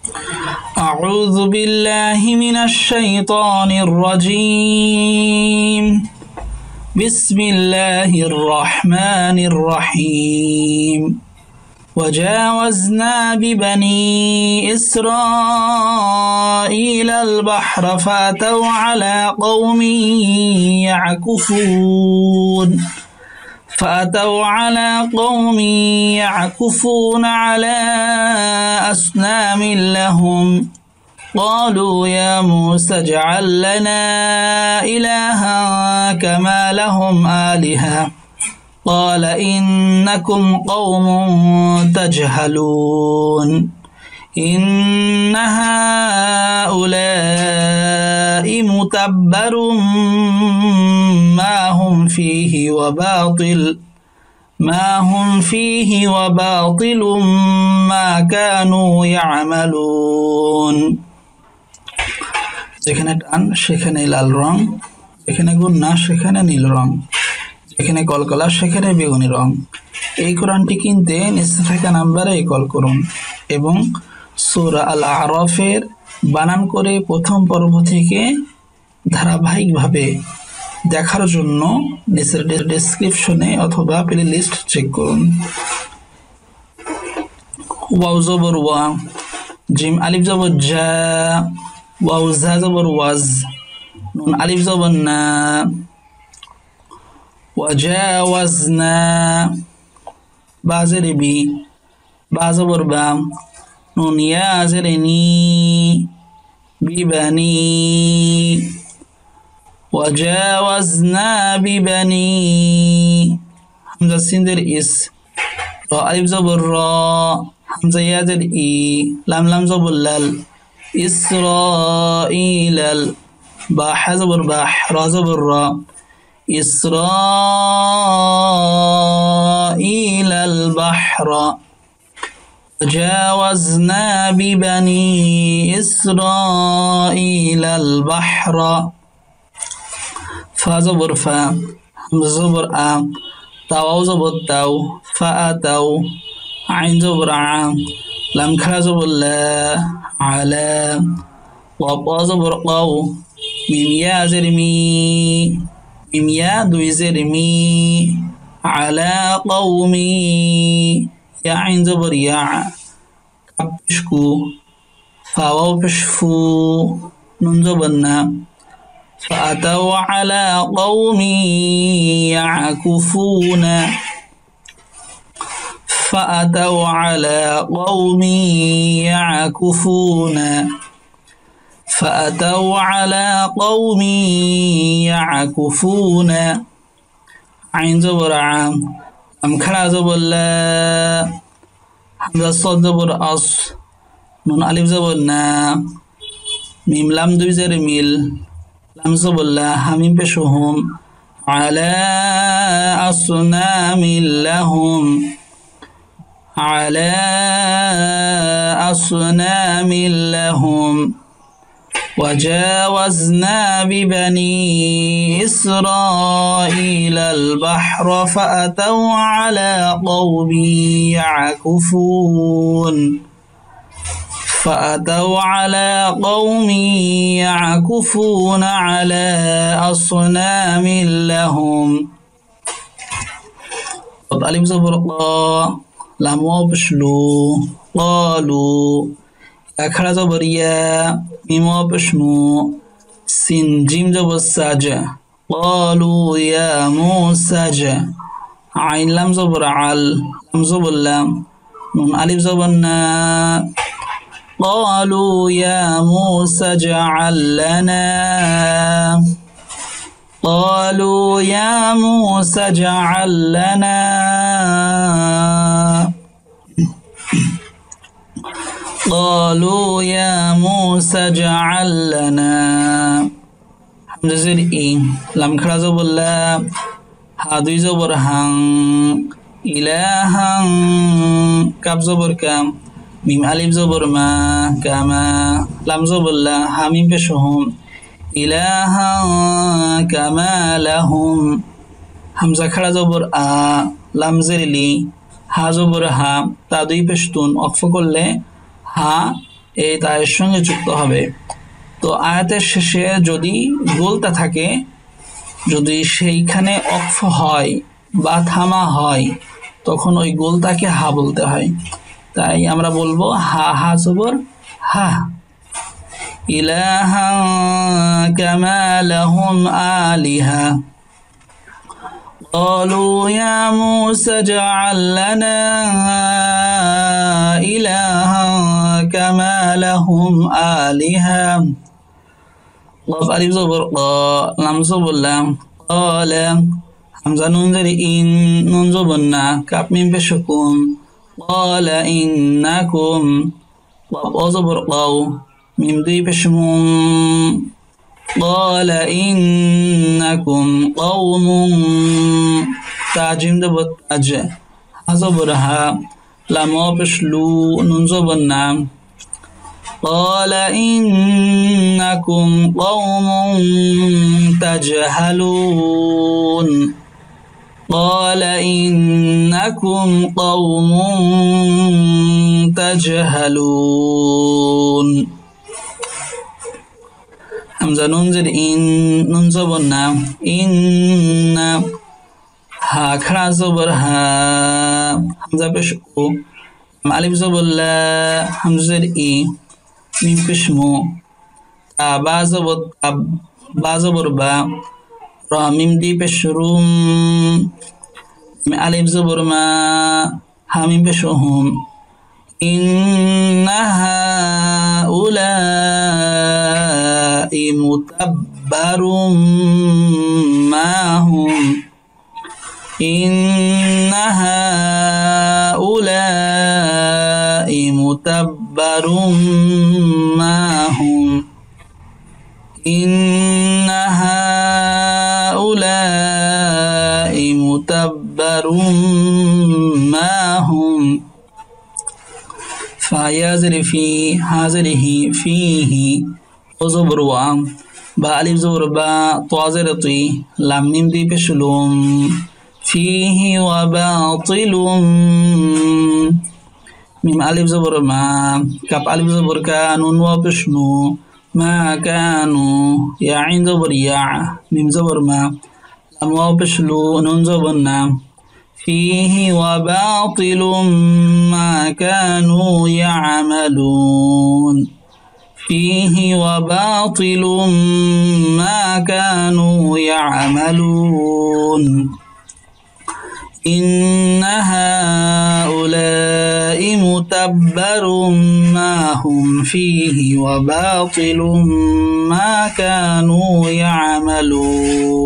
أعوذ بالله من الشيطان الرجيم بسم الله الرحمن الرحيم وجاوزنا ببني إسرائيل البحر فأتوا على قوم يعكفون على أصنام لهم قالوا يا موسى اجعل لنا إلها كما لهم آلهة قال إنكم قوم تجهلون إن هؤلاء متبر ما هم فيه وباطل ما كانوا يعملون যেখানে টান সেখানে লাল রং, যেখানে গুন্না সেখানে নীল রং, যেখানে কলকলা সেখানে বেগুনি রং। এই কোরআনটি কিনতে নিচে থাকা নাম্বারে কল করুন এবং সূরা আল আরাফের বানান করে প্রথম পর্ব থেকে ধারাবাহিকভাবে দেখার জন্য নিচের ডেসক্রিপশনে অথবা প্লে লিস্ট চেক করুন। ওয়াও জবর ওয়া, জিম আলিফ জবর জা, ওয়াও জা জবর ওয়াজ, নুন আলিফ জবর না, ওয়াজাওয়াজনা, বা জের বি, বা জবর বা, নুন ইয়া জের নি, বিবানি, وجاوزنا ببني حمزة سندر إس را ألف زبر را حمزة يادر إي لام لام زبر لل إسرائيل با حزبر باح را زبر را إسرائيل البحر وجاوزنا ببني إسرائيل البحر فا زبر فا حمزة زبر آ تاو زبر تاو فأتاو عين زبر ع لام كرا زبر لا على وطا زبر قو ميم يا زر مي ميم يا دوي زر مي على قومي يا عين زبر يا كبشكو فاو بشفو نون زبر نا فأتوا على قوم يعكفون فأتوا على قوم يعكفون فأتوا على قوم يعكفون عين زبر عام أم كرا زبر لا حمزة صاد زبر أص نون ألف زبر نا ميم لام دوي زر ميل لام زبر لا همين بشهم على أصنام لهم على أصنام لهم وجاوزنا ببني إسرائيل البحر فأتوا على قوم يعكفون فأتوا على قوم يعكفون على أصنام لهم ألف زبر قا لام واو بشلو قالوا يا كرا زبر يا ميم واو بشمو سين جيم زبر ساج قالوا يا موسى عين لام زبر عل لام زبر لام نون ألف زبر نا قالوا يا موسى اجعل لنا قالوا يا موسى اجعل لنا قالوا يا موسى اجعل لنا حمزة زر إي لام كرا زبر لا هادوي زبر هن إلها كاب زبر كام ميم ألف زبر ما كما لام زبر لا حميم بشهم إلها كما لهم হামজা খাড়া জবর আ, লাম জের লি, হা জবর হা, তা দুই পেশতুন অক্ফ করলে হা এই তায়ের সঙ্গে যুক্ত হবে। তো আয়াতের শেষে যদি গোলতা থাকে, যদি সেইখানে অক্ফ হয় বা থামা হয়, তখন ওই গোলতাকে হা বলতে হয়। তাই আমরা বলবো হা হা জবর হা। ইলাহা কামা লাহুম আলিহা قالوا يا موسى اجعل لنا إلها كما لهم آلهة قاف ألف زبر قا لام زبر لام قال حمزة نون زر إن نون زبر نا كاف ميم بشكم قال إنكم قاف زبر قاو ميم دي بشموم قال إنكم قوم تعجيم دبت أج حزبرها لما بشلو ننزبنا قال إنكم قوم تجهلون قال إنكم قوم تجهلون হামজা নুন জের ইন নুন জবর না ইন হা খাড়া জবর হা হামজা পেশ ও আলিফ জবর লা হামজা জের ই মিম পেশ মু তা বা জবর তাব বা জবর বা রা মিম দি পেশ রুম আলিফ জবর মা হা মিম পেশ হুম ইন্নাহা উলা متبر ما هم إن هؤلاء متبر ما هم إن هؤلاء متبر ما هم فيزر في هذه فيه زبر وام با ألف زبر با طازر طي لام ميم دي بشلوم فيه وباطل ميم ألف زبر ما كاب ألف زبر كانون وبشنو ما كانوا يا عين زبر يا ميم زبر ما لام وبشلو نون زبر نام فيه وباطل ما كانوا يعملون فيه وباطل ما كانوا يعملون إن هؤلاء متبر ما هم فيه وباطل ما كانوا يعملون